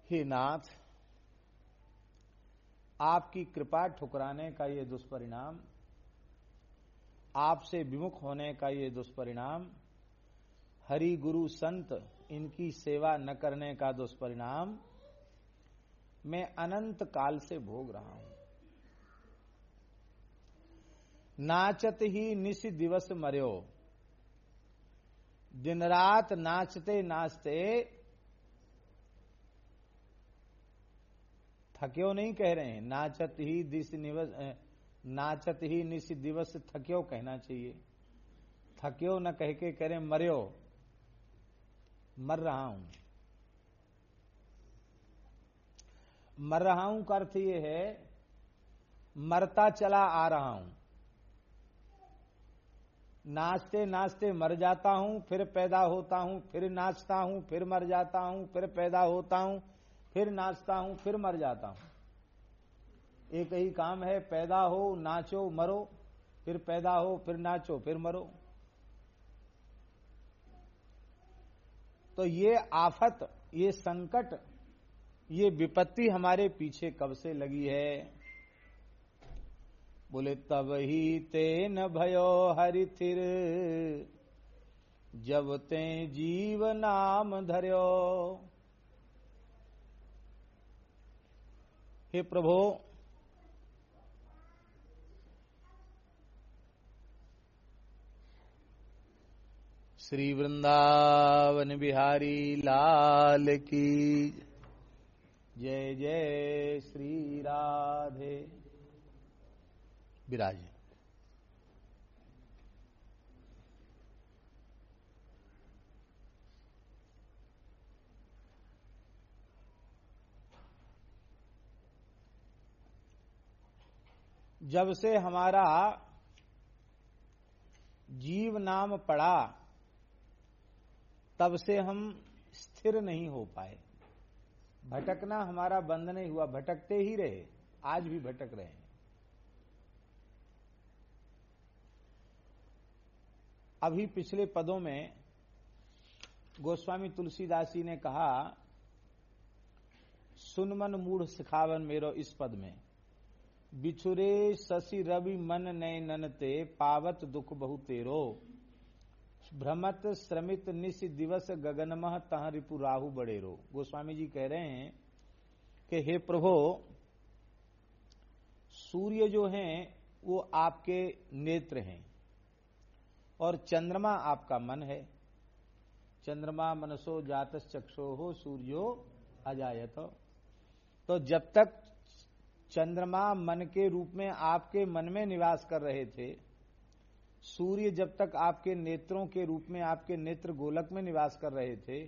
हे नाथ, आपकी कृपा ठुकराने का ये दुष्परिणाम, आपसे विमुख होने का ये दुष्परिणाम, हरि गुरु संत इनकी सेवा न करने का दुष्परिणाम मैं अनंत काल से भोग रहा हूं। नाचत ही निस दिवस मर्यो, दिन रात नाचते नाचते थक्यो नहीं कह रहे हैं, नाचत ही निस दिवस थक्यो कहना चाहिए। थक्यो न कह के कह रहे मर्यो, मर रहा हूं। मर रहा हूं का अर्थ ये है मरता चला आ रहा हूं। नाचते नाचते मर जाता हूं, फिर पैदा होता हूं, फिर नाचता हूं, फिर मर जाता हूं, फिर पैदा होता हूं, फिर नाचता हूं, फिर मर जाता हूं। एक ही काम है, पैदा हो, नाचो, मरो, फिर पैदा हो, फिर नाचो, फिर मरो। तो ये आफत, ये संकट, ये विपत्ति हमारे पीछे कब से लगी है? बोले तब ही ते न भयो हरि थिर, जब ते जीव नाम धर्यो। हे प्रभु, श्री वृंदावन बिहारी लाल की जय जय। श्री राधे। विराजे। जब से हमारा जीव नाम पड़ा, तब से हम स्थिर नहीं हो पाए। भटकना हमारा बंद नहीं हुआ, भटकते ही रहे, आज भी भटक रहे हैं। अभी पिछले पदों में गोस्वामी तुलसीदास जी ने कहा, सुन मन मूढ़ सिखावन मेरो, इस पद में बिछुरे शशि रवि मन नयनन ते, पावत दुख बहु तेरो, भ्रमत श्रमित निस दिवस गगनमह तह रिपु राहु बड़ेरो। गोस्वामी जी कह रहे हैं कि हे प्रभु, सूर्य जो हैं वो आपके नेत्र हैं और चंद्रमा आपका मन है। चंद्रमा मनसो जातस चक्षो हो, सूर्यो अजायत। तो जब तक चंद्रमा मन के रूप में आपके मन में निवास कर रहे थे, सूर्य जब तक आपके नेत्रों के रूप में आपके नेत्र गोलक में निवास कर रहे थे,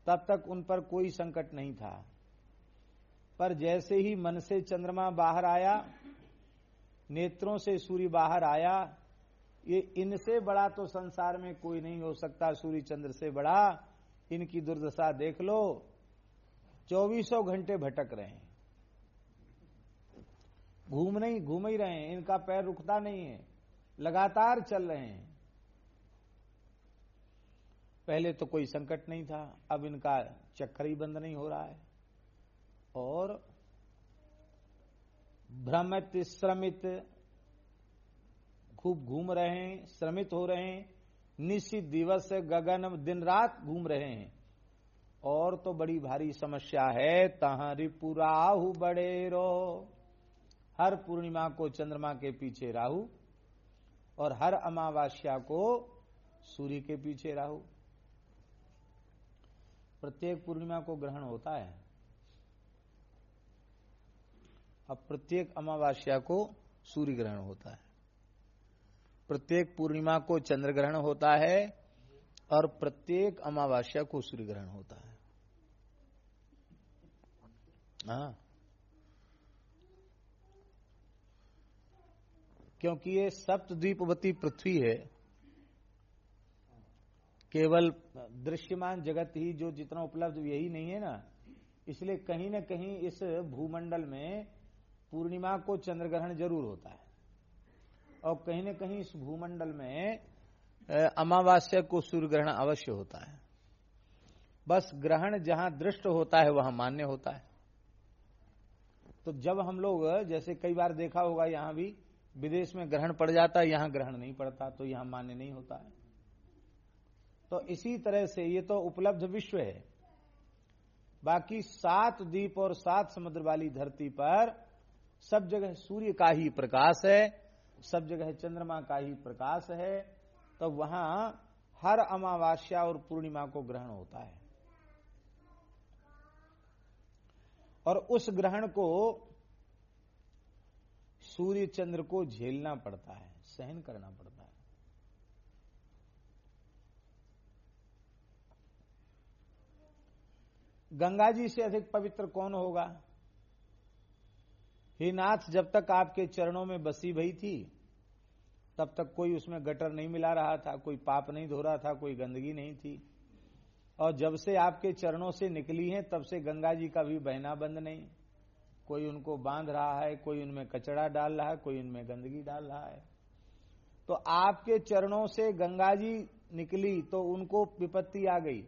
तब तक उन पर कोई संकट नहीं था। पर जैसे ही मन से चंद्रमा बाहर आया, नेत्रों से सूर्य बाहर आया, ये इनसे बड़ा तो संसार में कोई नहीं हो सकता, सूर्य चंद्र से बड़ा। इनकी दुर्दशा देख लो, 24 घंटे भटक रहे हैं, घूम ही रहे हैं, इनका पैर रुकता नहीं है, लगातार चल रहे हैं। पहले तो कोई संकट नहीं था, अब इनका चक्कर ही बंद नहीं हो रहा है। और भ्रमित श्रमित, खूब घूम रहे हैं, श्रमित हो रहे हैं, निश्चित दिवस गगन, दिन रात घूम रहे हैं। और तो बड़ी भारी समस्या है, तहां रिपु राहु बड़ेरो, हर पूर्णिमा को चंद्रमा के पीछे राहु और हर अमावस्या को सूर्य के पीछे राहु। प्रत्येक पूर्णिमा को ग्रहण होता है, अब प्रत्येक अमावस्या को सूर्य ग्रहण होता है, प्रत्येक पूर्णिमा को चंद्र ग्रहण होता है और प्रत्येक अमावस्या को सूर्य ग्रहण होता है। हाँ, क्योंकि ये सप्तद्वीपवती पृथ्वी है, केवल दृश्यमान जगत ही जो जितना उपलब्ध यही नहीं है ना, इसलिए कहीं न कहीं इस भूमंडल में पूर्णिमा को चंद्र ग्रहण जरूर होता है और कहीं न कहीं इस भूमंडल में अमावस्या को सूर्य ग्रहण अवश्य होता है। बस ग्रहण जहां दृष्ट होता है वहां मान्य होता है। तो जब हम लोग, जैसे कई बार देखा होगा, यहां भी विदेश में ग्रहण पड़ जाता है, यहां ग्रहण नहीं पड़ता, तो यहां मान्य नहीं होता है। तो इसी तरह से ये तो उपलब्ध विश्व है। बाकी 7 द्वीप और 7 समुद्र वाली धरती पर सब जगह सूर्य का ही प्रकाश है, सब जगह चंद्रमा का ही प्रकाश है। तो वहां हर अमावस्या और पूर्णिमा को ग्रहण होता है, और उस ग्रहण को सूर्य चंद्र को झेलना पड़ता है, सहन करना पड़ता है। गंगा जी से अधिक पवित्र कौन होगा? हे नाथ, जब तक आपके चरणों में बसी भई थी तब तक कोई उसमें गटर नहीं मिला रहा था, कोई पाप नहीं धो रहा था, कोई गंदगी नहीं थी। और जब से आपके चरणों से निकली हैं तब से गंगा जी का भी बहना बंद नहीं। कोई उनको बांध रहा है, कोई उनमें कचरा डाल रहा है, कोई उनमें गंदगी डाल रहा है। तो आपके चरणों से गंगा जी निकली तो उनको विपत्ति आ गई,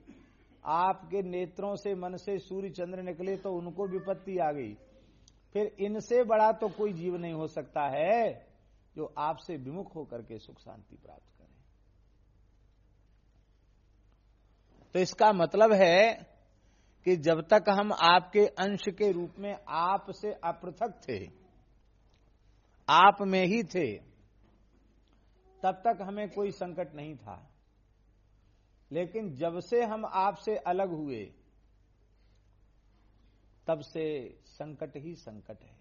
आपके नेत्रों से, मन से सूर्य चंद्र निकले तो उनको विपत्ति आ गई। फिर इनसे बड़ा तो कोई जीव नहीं हो सकता है जो आपसे विमुख होकर के सुख शांति प्राप्त करे। तो इसका मतलब है कि जब तक हम आपके अंश के रूप में आपसे अपृथक थे, आप में ही थे, तब तक हमें कोई संकट नहीं था। लेकिन जब से हम आपसे अलग हुए तब से संकट ही संकट है।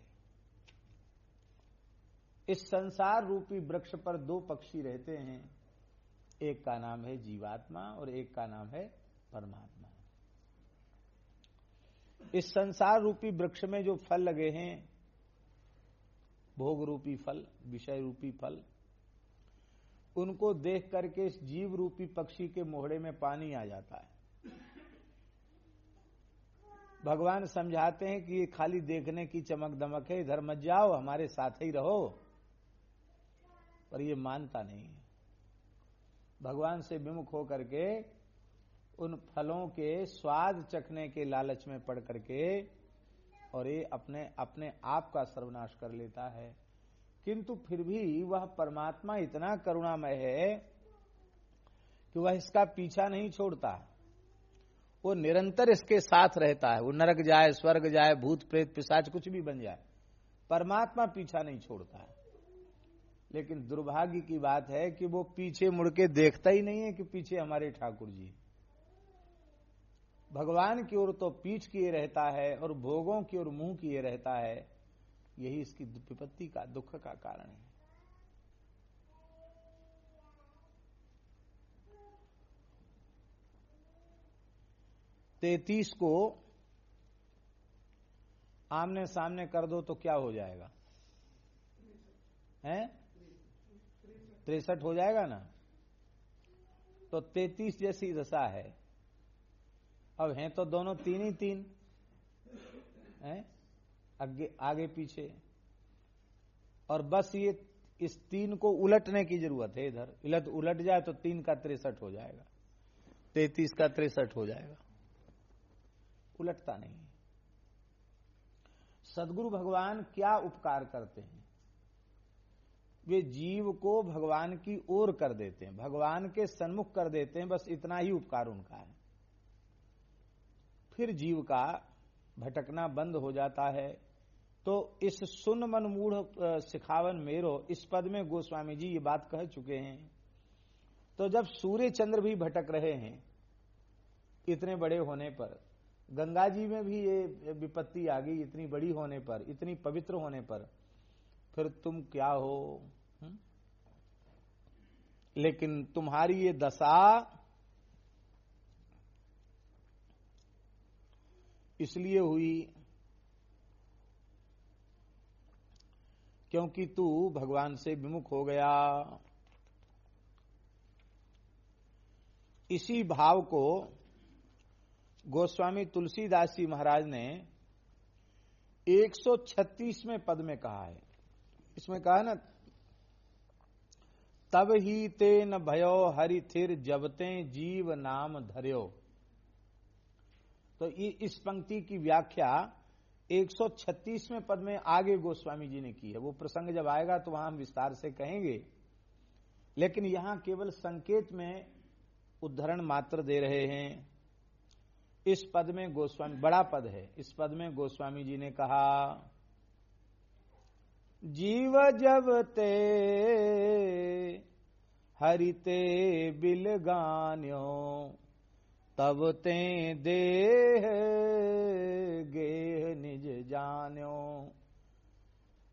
इस संसार रूपी वृक्ष पर 2 पक्षी रहते हैं, एक का नाम है जीवात्मा और एक का नाम है परमात्मा। इस संसार रूपी वृक्ष में जो फल लगे हैं, भोग रूपी फल, विषय रूपी फल, उनको देख करके इस जीव रूपी पक्षी के मोहड़े में पानी आ जाता है। भगवान समझाते हैं कि ये खाली देखने की चमक दमक है, इधर मत जाओ, हमारे साथ ही रहो, पर ये मानता नहीं है। भगवान से विमुख होकर के उन फलों के स्वाद चखने के लालच में पड़ करके और ये अपने अपने आप का सर्वनाश कर लेता है। किंतु फिर भी वह परमात्मा इतना करुणामय है कि वह इसका पीछा नहीं छोड़ता, वो निरंतर इसके साथ रहता है। वो नरक जाए, स्वर्ग जाए, भूत प्रेत पिशाच कुछ भी बन जाए, परमात्मा पीछा नहीं छोड़ता है। लेकिन दुर्भाग्य की बात है कि वो पीछे मुड़ के देखता ही नहीं है कि पीछे हमारे ठाकुर जी। भगवान की ओर तो पीठ किए रहता है और भोगों की ओर मुंह किए रहता है। यही इसकी विपत्ति का, दुख का कारण है। तैतीस को आमने सामने कर दो तो क्या हो जाएगा? हैं? 63 हो जाएगा ना। तो 33 जैसी दशा है। अब हैं तो दोनों 3 ही 3 हैं, आगे पीछे, और बस ये इस 3 को उलटने की जरूरत है। इधर उलट जाए तो 3 का 63 हो जाएगा, 33 का 63 हो जाएगा। उलटता नहीं। सद्गुरु भगवान क्या उपकार करते हैं? वे जीव को भगवान की ओर कर देते हैं, भगवान के सन्मुख कर देते हैं। बस इतना ही उपकार उनका है। फिर जीव का भटकना बंद हो जाता है। तो इस सुन मन मूढ़ सिखावन मेरो, इस पद में गोस्वामी जी ये बात कह चुके हैं। तो जब सूर्य चंद्र भी भटक रहे हैं इतने बड़े होने पर, गंगा जी में भी ये विपत्ति आ गई इतनी बड़ी होने पर, इतनी पवित्र होने पर, फिर तुम क्या हो? लेकिन तुम्हारी ये दशा इसलिए हुई क्योंकि तू भगवान से विमुख हो गया। इसी भाव को गोस्वामी तुलसीदास जी महाराज ने 136वें पद में कहा है। इसमें कहा ना, तब ही ते न भयो हरि थिर जबते जीव नाम धर्यो। तो इस पंक्ति की व्याख्या 136वें पद में आगे गोस्वामी जी ने की है। वो प्रसंग जब आएगा तो वहां हम विस्तार से कहेंगे, लेकिन यहां केवल संकेत में उद्धरण मात्र दे रहे हैं। इस पद में गोस्वामी, बड़ा पद है, इस पद में गोस्वामी जी ने कहा, जीव जब ते हरिते बिलगान्यो तब ते देह गेह निज जान्यो।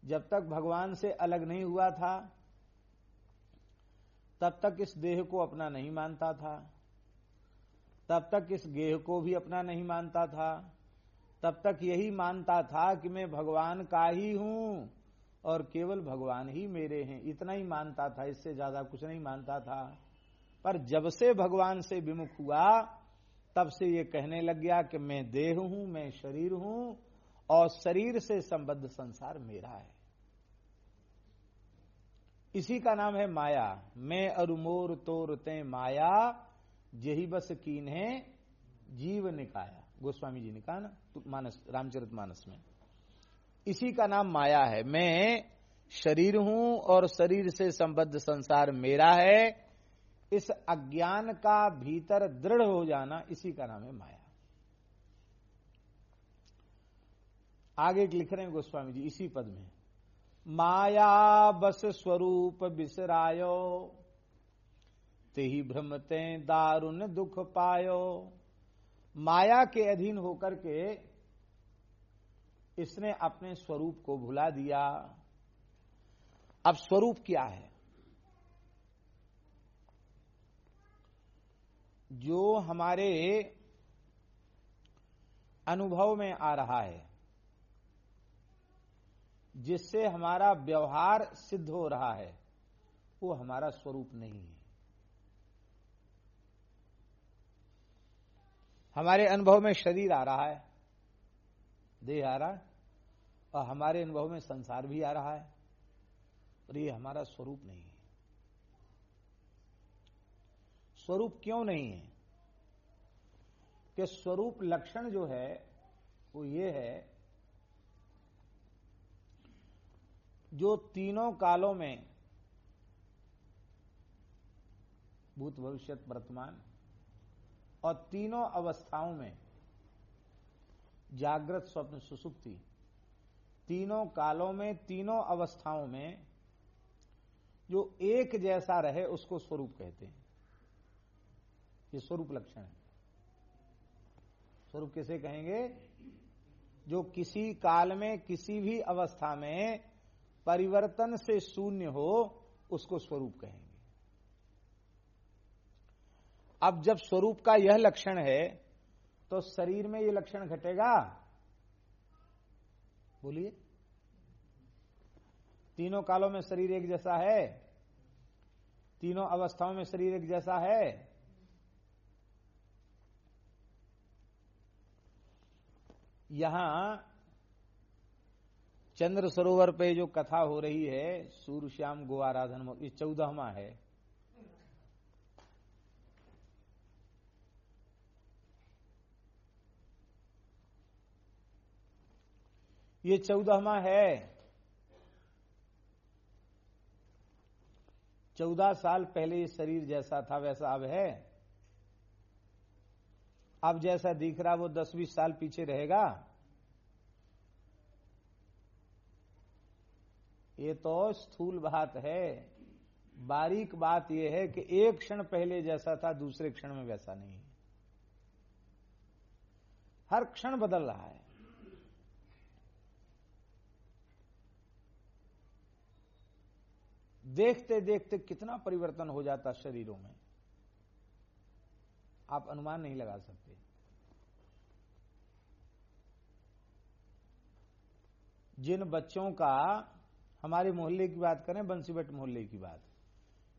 जब तक भगवान से अलग नहीं हुआ था तब तक इस देह को अपना नहीं मानता था, तब तक इस गेह को भी अपना नहीं मानता था, तब तक यही मानता था कि मैं भगवान का ही हूं और केवल भगवान ही मेरे हैं, इतना ही मानता था, इससे ज्यादा कुछ नहीं मानता था। पर जब से भगवान से विमुख हुआ तब से ये कहने लग गया कि मैं देह हूं, मैं शरीर हूं और शरीर से संबद्ध संसार मेरा है। इसी का नाम है माया। मैं अरुमोर तोर ते माया जेहि बस कीन है जीव निकाया, गोस्वामी जी ने कहा ना मानस, रामचरितमानस में। इसी का नाम माया है। मैं शरीर हूं और शरीर से संबद्ध संसार मेरा है, इस अज्ञान का भीतर दृढ़ हो जाना, इसी का नाम है माया। आगे लिख रहे हैं गोस्वामी जी इसी पद में, माया बस स्वरूप बिसरायो तेहि भ्रमते दारुण दुख पायो। माया के अधीन होकर के इसने अपने स्वरूप को भुला दिया। अब स्वरूप क्या है? जो हमारे अनुभव में आ रहा है, जिससे हमारा व्यवहार सिद्ध हो रहा है, वो हमारा स्वरूप नहीं है। हमारे अनुभव में शरीर आ रहा है, देह आ रहा है, और हमारे अनुभव में संसार भी आ रहा है, और ये हमारा स्वरूप नहीं है। स्वरूप क्यों नहीं है? कि स्वरूप लक्षण जो है वो ये है, जो तीनों कालों में, भूत भविष्यत वर्तमान और तीनों अवस्थाओं में, जागृत स्वप्न सुषुप्ति, तीनों कालों में, तीनों अवस्थाओं में जो एक जैसा रहे उसको स्वरूप कहते हैं। ये स्वरूप लक्षण है। स्वरूप किसे कहेंगे? जो किसी काल में, किसी भी अवस्था में परिवर्तन से शून्य हो, उसको स्वरूप कहेंगे। अब जब स्वरूप का यह लक्षण है तो शरीर में यह लक्षण घटेगा? बोलिए। तीनों कालों में शरीर एक जैसा है? तीनों अवस्थाओं में शरीर एक जैसा है? यहां चंद्र सरोवर पे जो कथा हो रही है, सूर्यश्याम गो आराधन, ये 14वां है। ये 14वां है। 14 साल पहले ये शरीर जैसा था वैसा अब है? अब जैसा दिख रहा वो 10-20 साल पीछे रहेगा? ये तो स्थूल बात है। बारीक बात यह है कि एक क्षण पहले जैसा था दूसरे क्षण में वैसा नहीं है। हर क्षण बदल रहा है। देखते देखते कितना परिवर्तन हो जाता शरीरों में, आप अनुमान नहीं लगा सकते। जिन बच्चों का, हमारे मोहल्ले की बात करें, बंसीबट मोहल्ले की बात,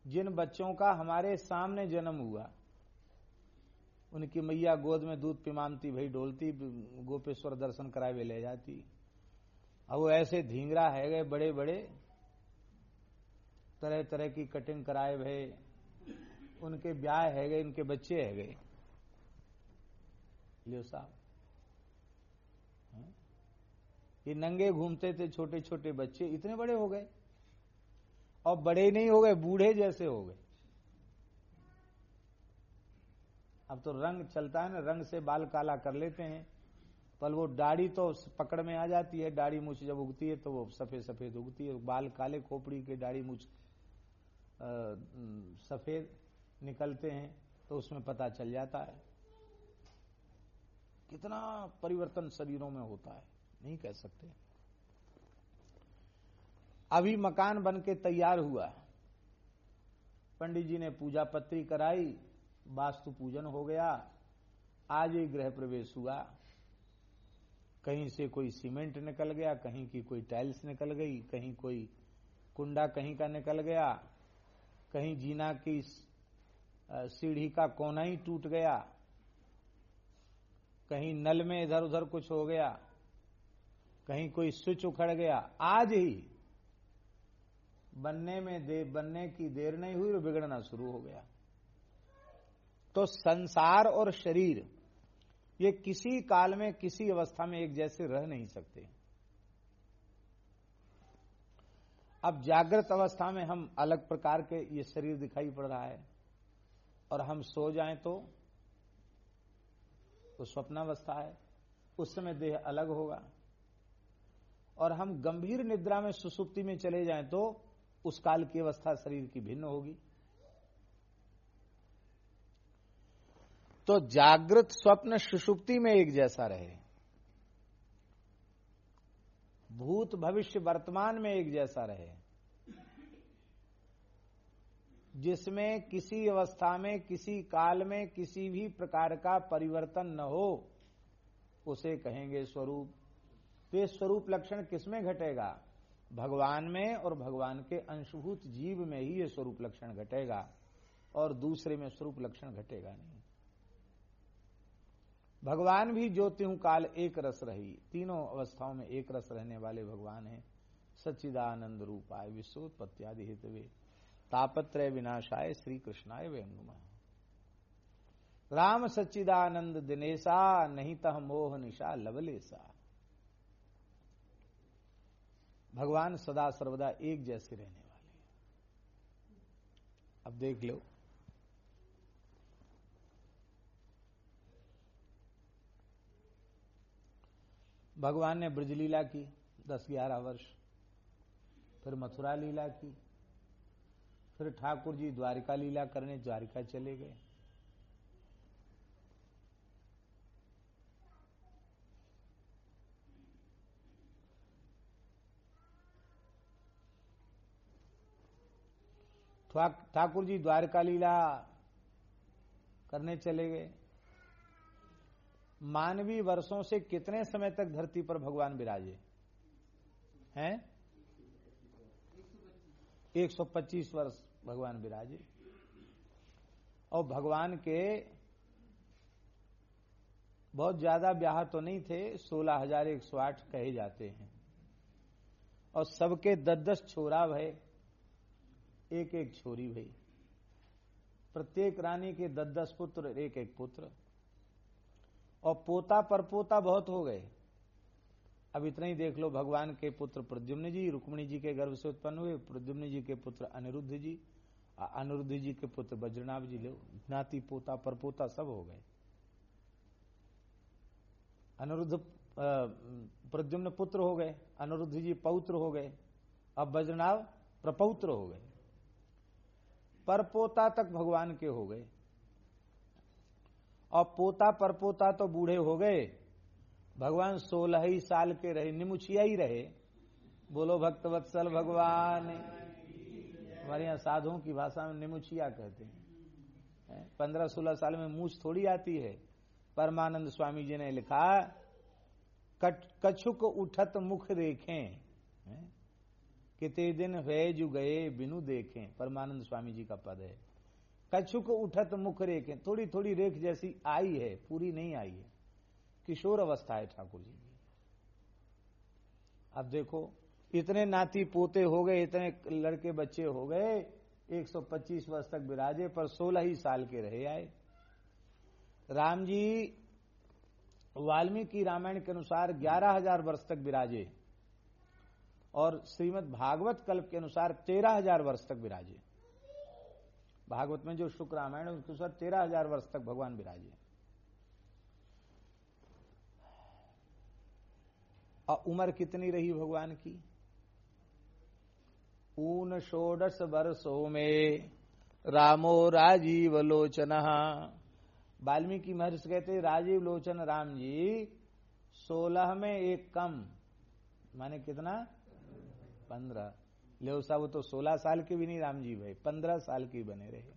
जिन बच्चों का हमारे सामने जन्म हुआ, उनकी मैया गोद में दूध पिमामती, भाई डोलती, गोपेश्वर दर्शन कराए वे ले जाती। अब वो ऐसे धींगरा है गए, बड़े बड़े, तरह तरह की कटिंग कराए भे, उनके ब्याह है गए, उनके बच्चे है गए। लियो साहब, ये नंगे घूमते थे छोटे छोटे बच्चे, इतने बड़े हो गए, और बड़े नहीं हो गए, बूढ़े जैसे हो गए। अब तो रंग चलता है ना, रंग से बाल काला कर लेते हैं, पर वो दाढ़ी तो पकड़ में आ जाती है। दाढ़ी मूछ जब उगती है तो वो सफेद सफेद उगती है, बाल काले, खोपड़ी के दाढ़ी मूछ सफेद निकलते हैं, तो उसमें पता चल जाता है कितना परिवर्तन शरीरों में होता है, नहीं कह सकते। अभी मकान बन के तैयार हुआ, पंडित जी ने पूजा पत्री कराई, वास्तु पूजन हो गया, आज ही गृह प्रवेश हुआ। कहीं से कोई सीमेंट निकल गया, कहीं की कोई टाइल्स निकल गई, कहीं कोई कुंडा कहीं का निकल गया, कहीं जीना की सीढ़ी का कोना ही टूट गया, कहीं नल में इधर उधर कुछ हो गया, कहीं कोई स्विच उखड़ गया। आज ही बनने की देर नहीं हुई और बिगड़ना शुरू हो गया। तो संसार और शरीर ये किसी काल में किसी अवस्था में एक जैसे रह नहीं सकते। अब जागृत अवस्था में हम अलग प्रकार के ये शरीर दिखाई पड़ रहा है, और हम सो जाएं तो स्वप्नावस्था है, उस समय देह अलग होगा। और हम गंभीर निद्रा में सुसुप्ति में चले जाएं तो उस काल की अवस्था शरीर की भिन्न होगी। तो जागृत स्वप्न सुषुप्ति में एक जैसा रहे, भूत भविष्य वर्तमान में एक जैसा रहे, जिसमें किसी अवस्था में किसी काल में किसी भी प्रकार का परिवर्तन न हो, उसे कहेंगे स्वरूप। तो ये स्वरूप लक्षण किसमें घटेगा? भगवान में और भगवान के अंशभूत जीव में ही ये स्वरूप लक्षण घटेगा, और दूसरे में स्वरूप लक्षण घटेगा नहीं। भगवान भी जो त्यों काल एक रस रही, तीनों अवस्थाओं में एक रस रहने वाले भगवान हैं। सच्चिदानंद रूपाय विश्वोत्पत्त्यादि हेतवे तापत्रय विनाशाय श्री कृष्णाय वयं नमः। राम सच्चिदानंद दिनेशा नहीं तह मोह निशा लवलेसा। भगवान सदा सर्वदा एक जैसे रहने वाले हैं। अब देख लो, भगवान ने ब्रज लीला की 10-11 वर्ष, फिर मथुरा लीला की, फिर ठाकुर जी द्वारिका लीला करने द्वारिका चले गए। ठाकुर जी द्वारिका लीला करने चले गए। मानवीय वर्षों से कितने समय तक धरती पर भगवान विराजे हैं? 125 वर्ष भगवान विराजे। और भगवान के बहुत ज्यादा ब्याह तो नहीं थे, 16,108 कहे जाते हैं, और सबके 10-10 छोरा भय, एक एक छोरी भई। प्रत्येक रानी के 10-10 पुत्र, एक एक पुत्र, और पोता परपोता बहुत हो गए। अब इतना ही देख लो, भगवान के पुत्र प्रद्युम्न जी रुक्मिणी जी के गर्भ से उत्पन्न हुए, प्रद्युम्न जी के पुत्र अनिरुद्ध जी, अनिरुद्ध जी के पुत्र वज्रनाभ जी, लो नाती पोता परपोता सब हो गए। अनिरुद्ध प्रद्युम्न पुत्र हो गए, अनिरुद्ध जी पौत्र हो गए, अब वज्रनाभ प्रपौत्र हो गए, परपोता तक भगवान के हो गए। और पोता परपोता तो बूढ़े हो गए, भगवान 16 ही साल के रहे, निमुछिया ही रहे। बोलो भक्तवत्सल भगवान। हमारे यहाँ साधुओं की भाषा में निमुछिया कहते हैं। 15-16 साल में मूछ थोड़ी आती है। परमानंद स्वामी जी ने लिखा, कछुक उठत मुख देखें, कितने दिन हुए जु गए बिनु देखें। परमानंद स्वामी जी का पद है। कछुक उठत मुख रेखें, थोड़ी थोड़ी रेख जैसी आई है, पूरी नहीं आई है, किशोर अवस्था है ठाकुर जी की। अब देखो, इतने नाती पोते हो गए, इतने लड़के बच्चे हो गए, 125 वर्ष तक विराजे, पर 16 ही साल के रहे आए। राम जी वाल्मीकि रामायण के अनुसार 11,000 वर्ष तक विराजे और श्रीमद् भागवत कल्प के अनुसार 13,000 वर्ष तक विराजे। भागवत में जो शुक्ल रामायण है उसके अनुसार 13,000 वर्ष तक भगवान विराजे। और उम्र कितनी रही भगवान की? 69 वर्षों में रामो राजीव लोचन। वाल्मीकि महर्षि कहते राजीव लोचन राम जी 16 में एक कम, माने कितना? 15। ले साहब वो तो 16 साल के भी नहीं राम जी भाई, 15 साल के बने रहे।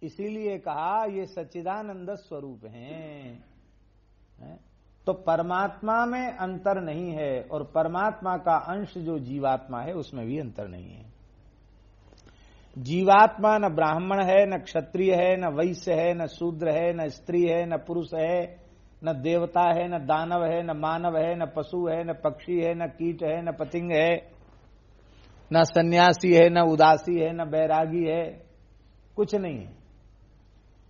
इसीलिए कहा ये सच्चिदानंद स्वरूप हैं। तो परमात्मा में अंतर नहीं है और परमात्मा का अंश जो जीवात्मा है उसमें भी अंतर नहीं है। जीवात्मा न ब्राह्मण है, न क्षत्रिय है, न वैश्य है, न शूद्र है, न स्त्री है, न पुरुष है, न देवता है, न दानव है, न मानव है, न पशु है, न पक्षी है, न कीट है, न पतंग है, न सन्यासी है, न उदासी है, न बैरागी है, कुछ नहीं है।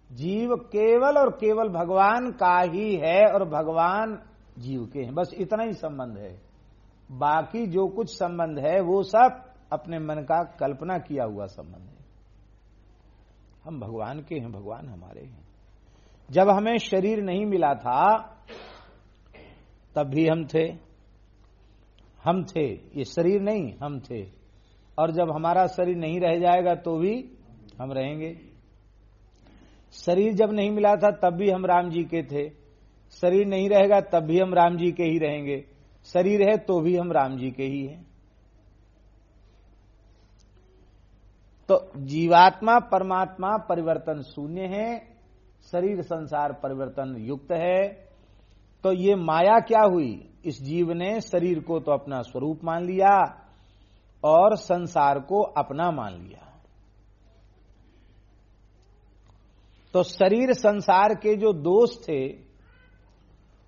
जीव केवल और केवल भगवान का ही है और भगवान जीव के हैं, बस इतना ही संबंध है। बाकी जो कुछ संबंध है वो सब अपने मन का कल्पना किया हुआ संबंध है। हम भगवान के हैं, भगवान हमारे हैं। जब हमें शरीर नहीं मिला था तब भी हम थे, ये शरीर नहीं, हम थे। और जब हमारा शरीर नहीं रह जाएगा तो भी हम रहेंगे। शरीर जब नहीं मिला था तब भी हम राम जी के थे, शरीर नहीं रहेगा तब भी हम राम जी के ही रहेंगे, शरीर है तो भी हम राम जी के ही हैं। तो जीवात्मा परमात्मा परिवर्तन शून्य है, शरीर संसार परिवर्तन युक्त है। तो ये माया क्या हुई? इस जीव ने शरीर को तो अपना स्वरूप मान लिया और संसार को अपना मान लिया। तो शरीर संसार के जो दोष थे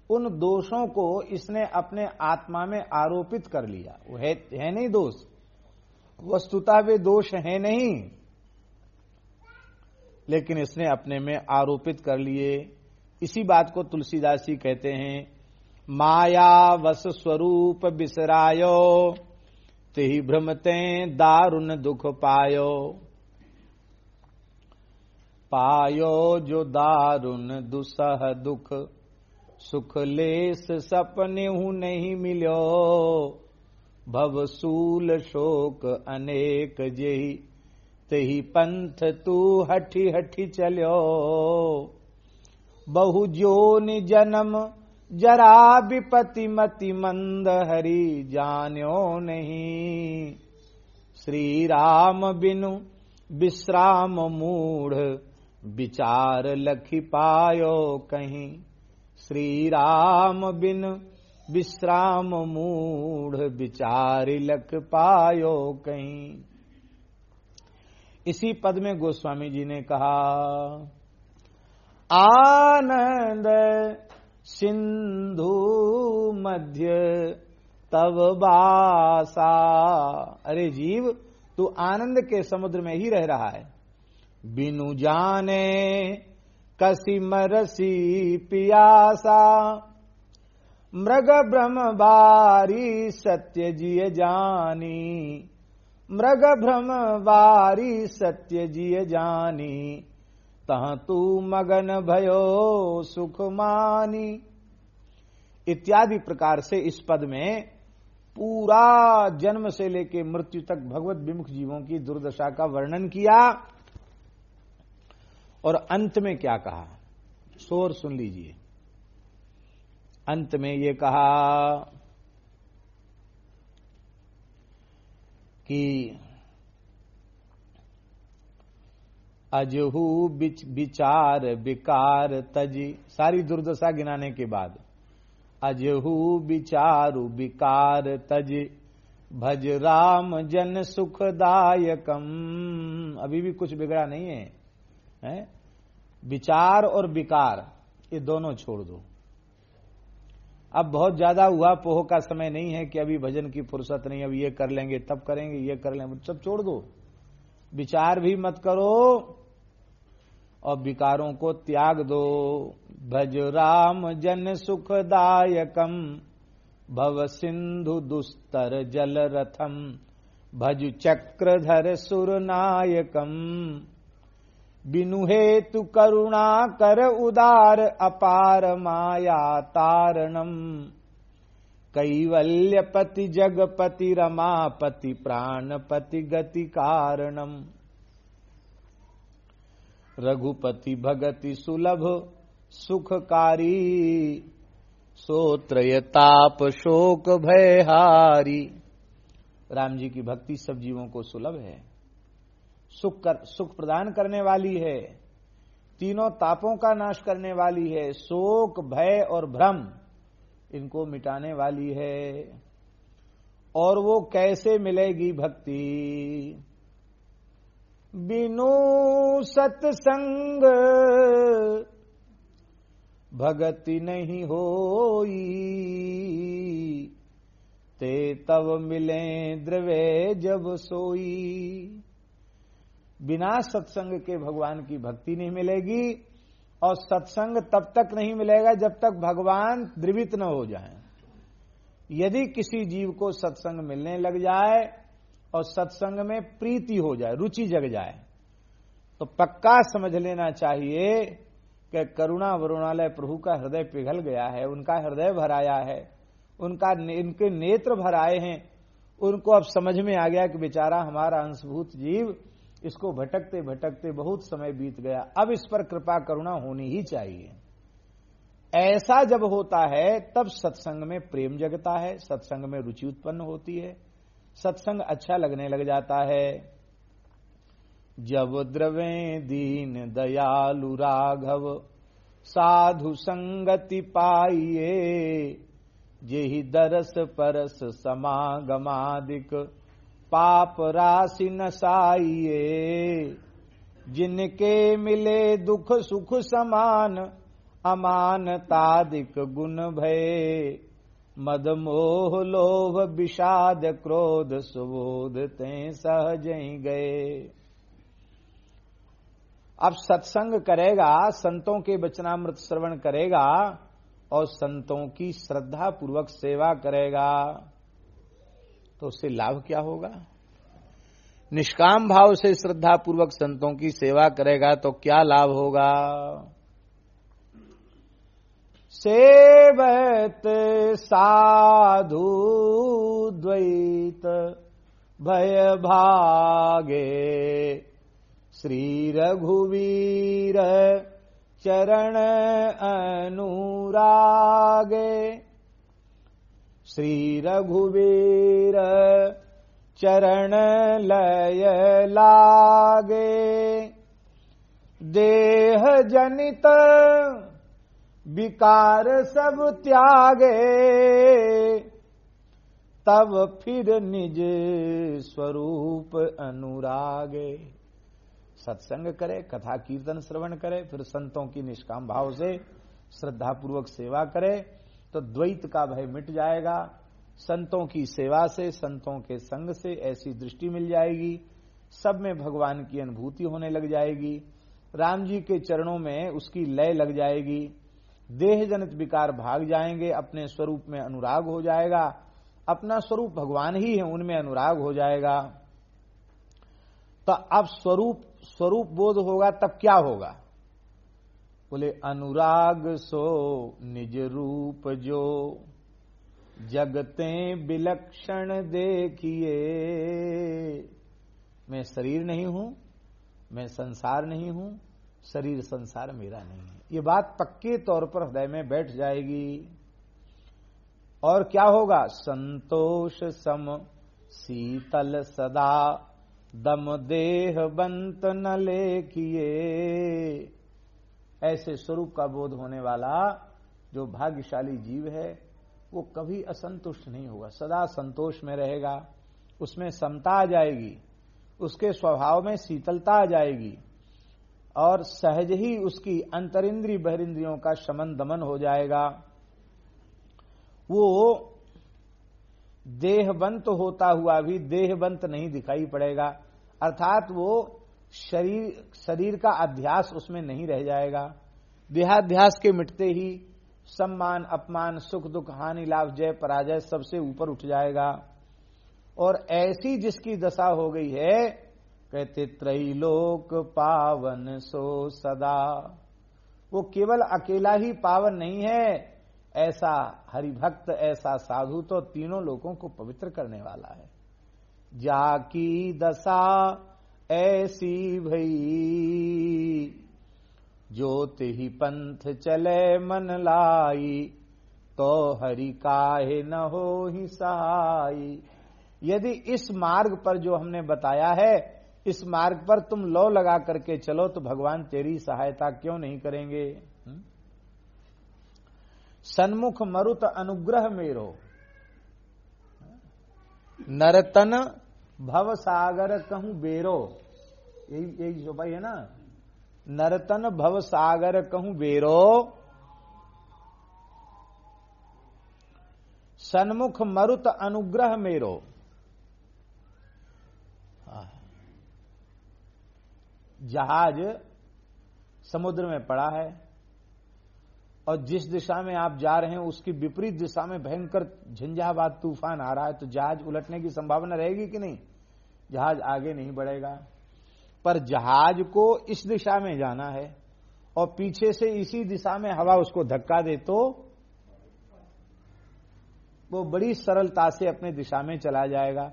उन दोषों को इसने अपने आत्मा में आरोपित कर लिया। वो है नहीं दोष, वस्तुतः वे दोष है नहीं, लेकिन इसने अपने में आरोपित कर लिए। इसी बात को तुलसीदास जी कहते हैं, माया वस स्वरूप बिसरायो तेहि भ्रमते दारुण दुख पायो। पायो जो दारुण दुसह दुख सुख लेस सपने हूं नहीं मिलो। भवसूल शोक अनेक जेहि तेहि पंथ तू हठी हठी चलो। बहु जोनि जन्म जरा विपति मति मंद हरि जान्यो नहीं। श्री राम बिनु विश्राम मूढ़ विचार लखि पायो कहीं। श्री राम बिन विश्राम मूढ़ विचार लख पायो कहीं। इसी पद में गोस्वामी जी ने कहा, आनंद सिंधु मध्य तव बासा। अरे जीव, तू आनंद के समुद्र में ही रह रहा है। बिनु जाने कसी मरसी पियासा। मृग ब्रह्म बारी सत्य जिय जानी। मृग भ्रम बारी सत्य जिय जानी। तहाँ तू मगन भयो सुख मानी। इत्यादि प्रकार से इस पद में पूरा जन्म से लेकर मृत्यु तक भगवत विमुख जीवों की दुर्दशा का वर्णन किया। और अंत में क्या कहा, शोर सुन लीजिए। अंत में ये कहा कि अजहू विचार विकार तजी। सारी दुर्दशा गिनाने के बाद अजहू विचारु विकार तज भज राम जन सुखदायकम। अभी भी कुछ बिगड़ा नहीं है, विचार और विकार ये दोनों छोड़ दो। अब बहुत ज्यादा हुआ पोह का समय नहीं है कि अभी भजन की फुर्सत नहीं, अब ये कर लेंगे तब करेंगे, ये कर लेंगे, सब छोड़ दो। विचार भी मत करो और विकारों को त्याग दो। भज राम जन सुखदायकम भव सिंधु दुस्तर जल रथम भज चक्रधर सुरनायकम बिनु हेतु करुणा कर उदार अपार माया तारणम कैवल्यपति जगपति रमापति प्राणपति गति कारणम रघुपति भगति सुलभ सुखकारी सोत्रयताप शोक भयहारी। राम जी की भक्ति सब जीवों को सुलभ है, सुख प्रदान करने वाली है, तीनों तापों का नाश करने वाली है, शोक भय और भ्रम इनको मिटाने वाली है। और वो कैसे मिलेगी भक्ति? बिनु सत्संग भगति नहीं होई ते तब मिले द्रवे जब सोई। बिना सत्संग के भगवान की भक्ति नहीं मिलेगी और सत्संग तब तक नहीं मिलेगा जब तक भगवान द्रवित न हो जाए। यदि किसी जीव को सत्संग मिलने लग जाए और सत्संग में प्रीति हो जाए, रुचि जग जाए, तो पक्का समझ लेना चाहिए कि करुणा वरुणालय प्रभु का हृदय पिघल गया है, उनका हृदय भराया है, इनके नेत्र भर आए हैं। उनको अब समझ में आ गया कि बेचारा हमारा अंशभूत जीव, इसको भटकते भटकते बहुत समय बीत गया, अब इस पर कृपा करुणा होनी ही चाहिए। ऐसा जब होता है तब सत्संग में प्रेम जगता है, सत्संग में रुचि उत्पन्न होती है, सत्संग अच्छा लगने लग जाता है। जब द्रवे दीन दयालु राघव साधु संगति पाइए जेहि दरस परस समागमादिक पाप राशि नसाइए। जिनके मिले दुख सुख समान अमानतादिक गुण भय मद मोह लोभ विषाद क्रोध सुबोध ते सहज ही गए। अब सत्संग करेगा, संतों के वचनामृत श्रवण करेगा और संतों की श्रद्धा पूर्वक सेवा करेगा तो उससे लाभ क्या होगा? निष्काम भाव से श्रद्धा पूर्वक संतों की सेवा करेगा तो क्या लाभ होगा? सेवत साधु द्वैत भय भागे श्री रघुवीर चरण अनुरागे। श्री रघुवीर चरण लय लागे देह जनित विकार सब त्यागे तब फिर निज स्वरूप अनुरागे। सत्संग करे, कथा कीर्तन श्रवण करे, फिर संतों की निष्काम भाव से श्रद्धा पूर्वक सेवा करे तो द्वैत का भय मिट जाएगा। संतों की सेवा से, संतों के संग से ऐसी दृष्टि मिल जाएगी, सब में भगवान की अनुभूति होने लग जाएगी, राम जी के चरणों में उसकी लय लग जाएगी, देह जनित विकार भाग जाएंगे, अपने स्वरूप में अनुराग हो जाएगा, अपना स्वरूप भगवान ही है उनमें अनुराग हो जाएगा। तो अब स्वरूप बोध होगा तब क्या होगा? बोले अनुराग सो निज रूप जो जगते विलक्षण देखिए। मैं शरीर नहीं हूं, मैं संसार नहीं हूं, शरीर संसार मेरा नहीं है। ये बात पक्के तौर पर हृदय में बैठ जाएगी। और क्या होगा? संतोष सम शीतल सदा दम देह बंत न लेखिए। ऐसे स्वरूप का बोध होने वाला जो भाग्यशाली जीव है वो कभी असंतुष्ट नहीं होगा, सदा संतोष में रहेगा, उसमें समता आ जाएगी, उसके स्वभाव में शीतलता आ जाएगी और सहज ही उसकी अंतरिंद्रिय बहिरिंद्रियों का शमन दमन हो जाएगा। वो देहबंत होता हुआ भी देहबंत नहीं दिखाई पड़ेगा, अर्थात वो शरीर का अध्यास उसमें नहीं रह जाएगा। देहाध्यास के मिटते ही सम्मान अपमान सुख दुख हानि लाभ जय पराजय सबसे ऊपर उठ जाएगा। और ऐसी जिसकी दशा हो गई है, कहते त्रैलोक पावन सो सदा, वो केवल अकेला ही पावन नहीं है, ऐसा हरिभक्त ऐसा साधु तो तीनों लोगों को पवित्र करने वाला है। जाकी दशा ऐसी भई, ज्योति ही पंथ चले मन लाई, तो हरि काहे न हो ही सहाई। यदि इस मार्ग पर जो हमने बताया है, इस मार्ग पर तुम लौ लगा करके चलो तो भगवान तेरी सहायता क्यों नहीं करेंगे। सन्मुख मरुत अनुग्रह मेरो, नरतन भव सागर कहूं बेरो, यही जो भाई है ना, नरतन भव सागर कहूं बेरो, सन्मुख मरुत अनुग्रह मेरो। जहाज समुद्र में पड़ा है और जिस दिशा में आप जा रहे हैं उसकी विपरीत दिशा में भयंकर झंझावात तूफान आ रहा है, तो जहाज उलटने की संभावना रहेगी कि नहीं? जहाज आगे नहीं बढ़ेगा। पर जहाज को इस दिशा में जाना है और पीछे से इसी दिशा में हवा उसको धक्का दे तो वो बड़ी सरलता से अपने दिशा में चला जाएगा।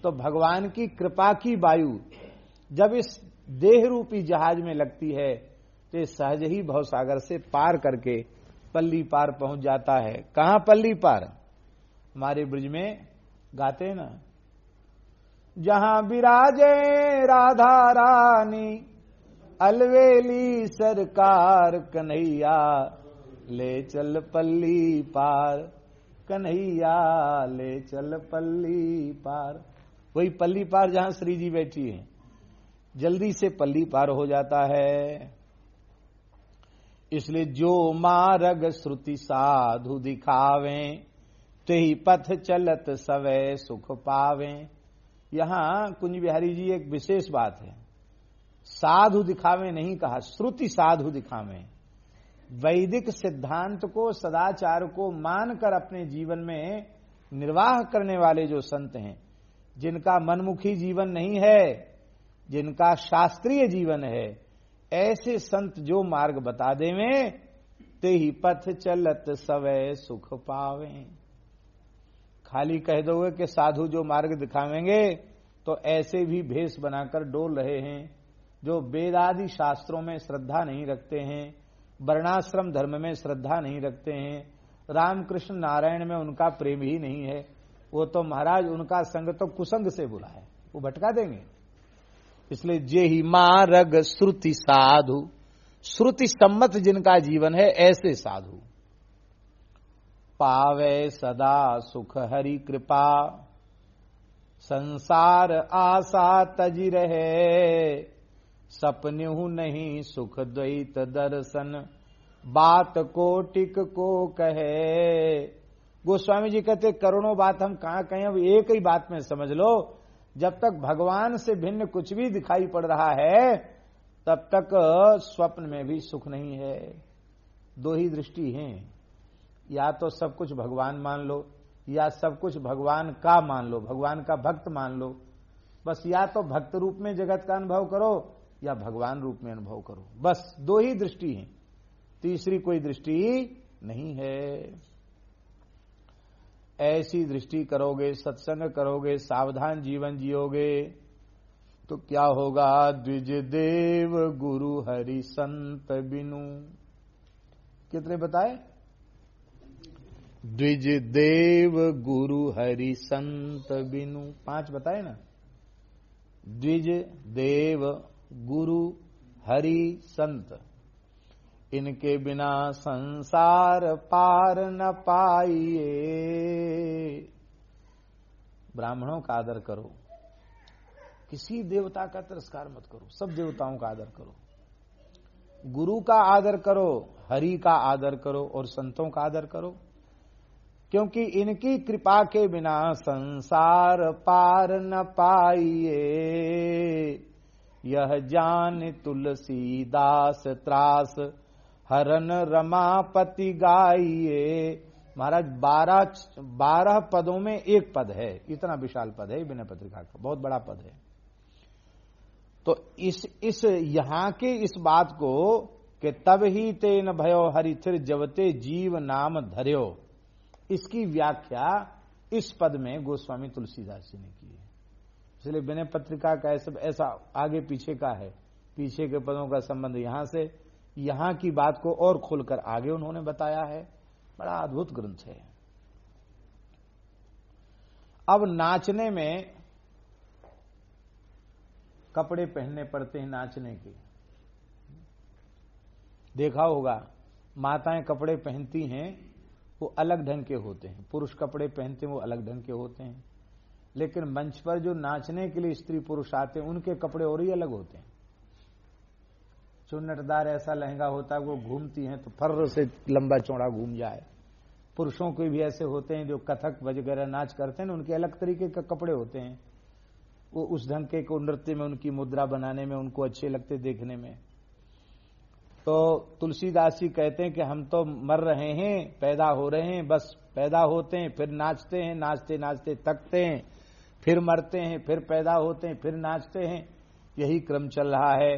तो भगवान की कृपा की वायु जब इस देह रूपी जहाज में लगती है तो ये सहज ही भवसागर से पार करके पल्ली पार पहुंच जाता है। कहां पल्ली पार? हमारे ब्रज में गाते हैं ना, जहां विराजे राधा रानी, अलवेली सरकार, कन्हैया ले चल पल्ली पार, कन्हैया ले चल पल्ली पार। वही पल्ली पार जहां श्री जी बैठी है, जल्दी से पल्ली पार हो जाता है। इसलिए जो मार्ग श्रुति साधु दिखावें, तेहि पथ चलत सवै सुख पावें। यहां कुंज बिहारी जी एक विशेष बात है, साधु दिखावें नहीं कहा, श्रुति साधु दिखावें। वैदिक सिद्धांत को सदाचार को मानकर अपने जीवन में निर्वाह करने वाले जो संत हैं, जिनका मनमुखी जीवन नहीं है, जिनका शास्त्रीय जीवन है, ऐसे संत जो मार्ग बता देवें, ते ही पथ चलत सवै सुख पावें। खाली कह दोगे कि साधु जो मार्ग दिखावेंगे तो ऐसे भी भेष बनाकर डोल रहे हैं जो वेदादि शास्त्रों में श्रद्धा नहीं रखते हैं, वर्णाश्रम धर्म में श्रद्धा नहीं रखते हैं, रामकृष्ण नारायण में उनका प्रेम ही नहीं है। वो तो महाराज उनका संग तो कुसंग से बुरा है, वो भटका देंगे। इसलिए जे ही मार्ग श्रुति साधु, श्रुति सम्मत जिनका जीवन है ऐसे साधु, पावे सदा सुख हरि कृपा, संसार आशा तजी रहे, सपन्यु नहीं सुख द्वैत दर्शन, बात कोटिक को कहे। गोस्वामी जी कहते करोड़ों बात हम कहां कहें, अब एक ही बात में समझ लो, जब तक भगवान से भिन्न कुछ भी दिखाई पड़ रहा है तब तक स्वप्न में भी सुख नहीं है। दो ही दृष्टि हैं, या तो सब कुछ भगवान मान लो या सब कुछ भगवान का मान लो, भगवान का भक्त मान लो। बस या तो भक्त रूप में जगत का अनुभव करो या भगवान रूप में अनुभव करो, बस दो ही दृष्टि है, तीसरी कोई दृष्टि नहीं है। ऐसी दृष्टि करोगे, सत्संग करोगे, सावधान जीवन जियोगे तो क्या होगा? द्विज देव गुरु हरि संत बिनु, कितने बताए? द्विज देव गुरु हरि संत बिनु, 5 बताए ना। द्विज देव गुरु हरि संत, इनके बिना संसार पार न पाइए। ब्राह्मणों का आदर करो, किसी देवता का तिरस्कार मत करो, सब देवताओं का आदर करो। गुरु का आदर करो, हरि का आदर करो और संतों का आदर करो, क्योंकि इनकी कृपा के बिना संसार पार न पाइए। यह जान तुलसीदास त्रास हरन रमापति गाइए। महाराज 12 पदों में एक पद है, इतना विशाल पद है विनय पत्रिका का, बहुत बड़ा पद है। तो इस यहां के इस बात को कि तब ही तेन भयो हरिथिर जबते जीव नाम धर्यो, इसकी व्याख्या इस पद में गोस्वामी तुलसीदास जी ने की है। इसलिए विनय पत्रिका का ऐसा आगे पीछे का है, पीछे के पदों का संबंध यहां से, यहां की बात को और खोलकर आगे उन्होंने बताया है। बड़ा अद्भुत ग्रंथ है। अब नाचने में कपड़े पहनने पड़ते हैं, नाचने के देखा होगा, माताएं कपड़े पहनती हैं वो अलग ढंग के होते हैं, पुरुष कपड़े पहनते हैं वो अलग ढंग के होते हैं, लेकिन मंच पर जो नाचने के लिए स्त्री पुरुष आते हैं उनके कपड़े और ही अलग होते हैं। चुन्नटदार ऐसा लहंगा होता है, वो घूमती हैं तो फर्र से लंबा चौड़ा घूम जाए। पुरुषों के भी ऐसे होते हैं जो कथक वगैरह नाच करते हैं, उनके अलग तरीके के कपड़े होते हैं, वो उस ढंग के को नृत्य में उनकी मुद्रा बनाने में उनको अच्छे लगते देखने में। तो तुलसीदास जी कहते हैं कि हम तो मर रहे हैं, पैदा हो रहे हैं, बस पैदा होते हैं फिर नाचते हैं, नाचते नाचते थकते हैं, फिर मरते हैं, फिर पैदा होते हैं, फिर नाचते हैं, यही क्रम चल रहा है।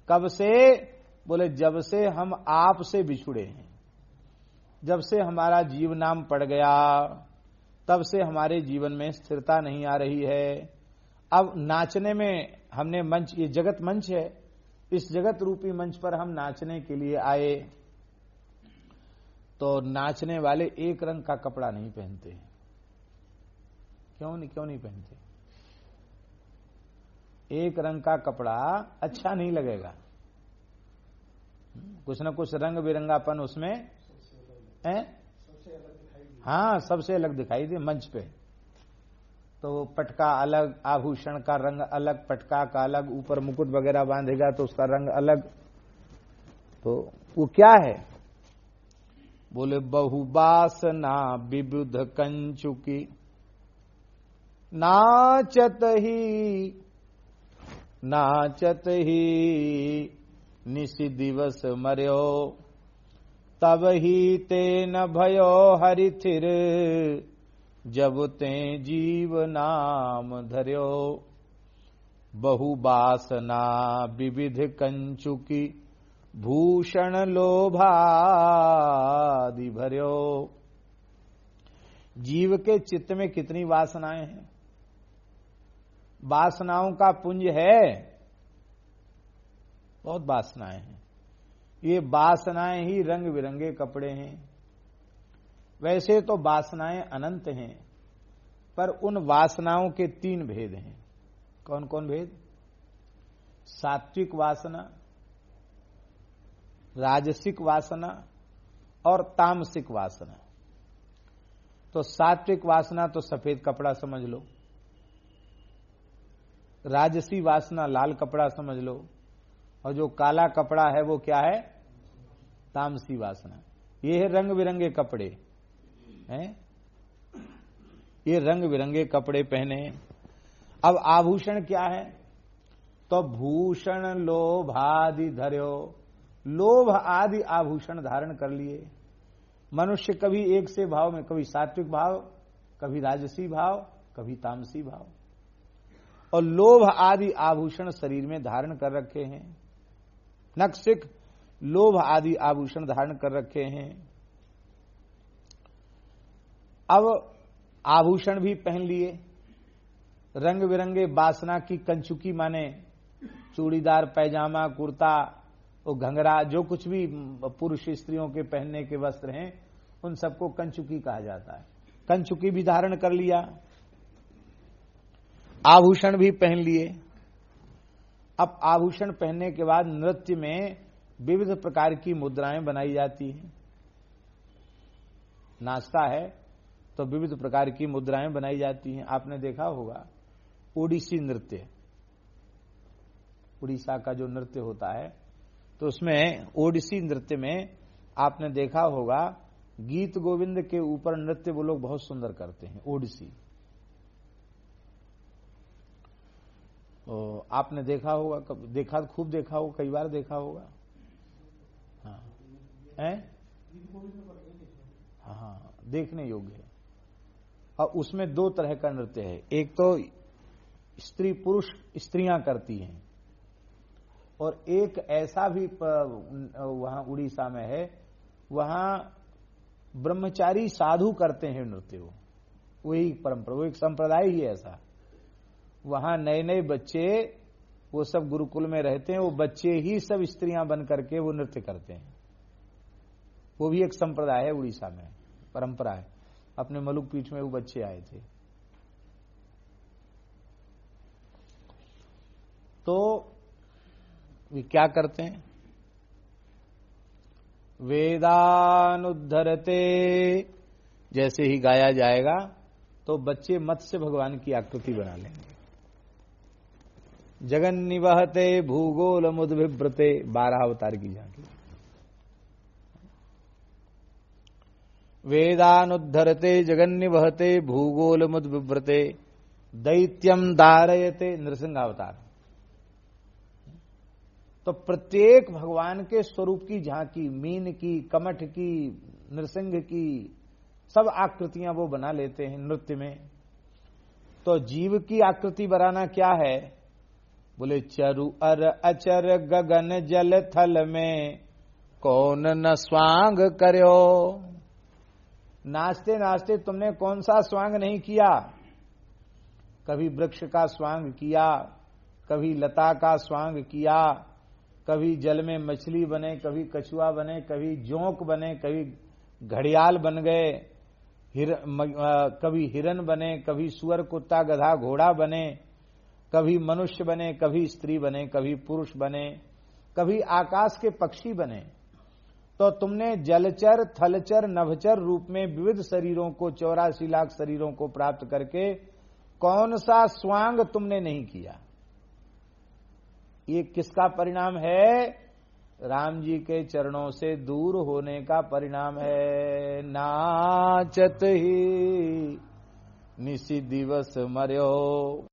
कब से? बोले जब से हम आप से बिछुड़े हैं, जब से हमारा जीव नाम पड़ गया तब से हमारे जीवन में स्थिरता नहीं आ रही है। अब नाचने में हमने मंच, ये जगत मंच है, इस जगत रूपी मंच पर हम नाचने के लिए आए, तो नाचने वाले एक रंग का कपड़ा नहीं पहनते। क्यों नहीं पहनते? एक रंग का कपड़ा अच्छा नहीं लगेगा, कुछ न कुछ रंग बिरंगापन उसमें है। हाँ, सबसे अलग दिखाई दे मंच पे। तो पटका अलग, आभूषण का रंग अलग, पटका का अलग, ऊपर मुकुट वगैरह बांधेगा तो उसका रंग अलग। तो वो क्या है? बोले बहुबासना विबुध कंचुकी नाचत ही निशि दिवस मर्यो तब ही ते न भयो हरिथिर जब ते जीव नाम धर्यो। बहुबासना विविध कंचुकी भूषण लोभादि भर्यो। जीव के चित्त में कितनी वासनाएं हैं, वासनाओं का पुंज है, बहुत वासनाएं हैं। ये वासनाएं ही रंग बिरंगे कपड़े हैं। वैसे तो वासनाएं अनंत हैं, पर उन वासनाओं के 3 भेद हैं। कौन कौन भेद? सात्विक वासना, राजसिक वासना और तामसिक वासना। तो सात्विक वासना तो सफेद कपड़ा समझ लो, राजसी वासना लाल कपड़ा समझ लो, और जो काला कपड़ा है वो क्या है? तामसी वासना। ये है रंग बिरंगे कपड़े हैं, ये रंग बिरंगे कपड़े पहने। अब आभूषण क्या है? तो भूषण लोभादि धर्यो, लोभ आदि आभूषण धारण कर लिए। मनुष्य कभी एक से भाव में, कभी सात्विक भाव, कभी राजसी भाव, कभी तामसी भाव, और लोभ आदि आभूषण शरीर में धारण कर रखे हैं। नक्सिक लोभ आदि आभूषण धारण कर रखे हैं। अब आभूषण भी पहन लिए, रंग बिरंगे वासना की कंचुकी माने चूड़ीदार पैजामा, कुर्ता और घंघरा, जो कुछ भी पुरुष स्त्रियों के पहनने के वस्त्र हैं उन सबको कंचुकी कहा जाता है। कंचुकी भी धारण कर लिया, आभूषण भी पहन लिए। अब आभूषण पहनने के बाद नृत्य में विविध प्रकार की मुद्राएं बनाई जाती हैं। नाचता है तो विविध प्रकार की मुद्राएं बनाई जाती हैं। आपने देखा होगा ओडिसी नृत्य, उड़ीसा का जो नृत्य होता है, तो उसमें ओडिसी नृत्य में आपने देखा होगा गीत गोविंद के ऊपर नृत्य वो लोग बहुत सुंदर करते हैं। ओडिसी आपने देखा होगा, खूब देखा होगा, कई बार देखा होगा। हाँ हाँ, देखने योग्य है। और उसमें दो तरह का नृत्य है। एक तो स्त्री पुरुष स्त्रियां करती हैं, और एक ऐसा भी वहां उड़ीसा में है, वहां ब्रह्मचारी साधु करते हैं नृत्य। वही परंपरा, वो एक संप्रदाय ही है ऐसा। वहां नए नए बच्चे, वो सब गुरुकुल में रहते हैं, वो बच्चे ही सब स्त्रियां बन करके वो नृत्य करते हैं। वो भी एक संप्रदाय है उड़ीसा में, परंपरा है। अपने मलुक पीठ में वो बच्चे आए थे। तो वे क्या करते हैं? वेदानुद्धरते, जैसे ही गाया जाएगा तो बच्चे मत्स्य भगवान की आकृति बना लेंगे। जगन निवहते भूगोल मुद्भिव्रते, 12 अवतार की झांकी। वेदानुद्धरते जगन निवहते भूगोल मुद्भिव्रते, दैत्यम दारयते, नृसिंहावतार। तो प्रत्येक भगवान के स्वरूप की झांकी, मीन की, कमठ की, नृसिंह की, सब आकृतियां वो बना लेते हैं नृत्य में। तो जीव की आकृति बनाना क्या है? बोले चरु अर अचर गगन जल थल में कौन न स्वांग करो। नाचते नाचते तुमने कौन सा स्वांग नहीं किया? कभी वृक्ष का स्वांग किया, कभी लता का स्वांग किया, कभी जल में मछली बने, कभी कछुआ बने, कभी जोंक बने, कभी घड़ियाल बन गए, कभी हिरन बने, कभी सुअर कुत्ता गधा घोड़ा बने, कभी मनुष्य बने, कभी स्त्री बने, कभी पुरुष बने, कभी आकाश के पक्षी बने। तो तुमने जलचर, थलचर, नभचर रूप में विविध शरीरों को, 84 लाख शरीरों को प्राप्त करके कौन सा स्वांग तुमने नहीं किया? ये किसका परिणाम है? राम जी के चरणों से दूर होने का परिणाम है। नाचत ही निसी दिवस मर्यो।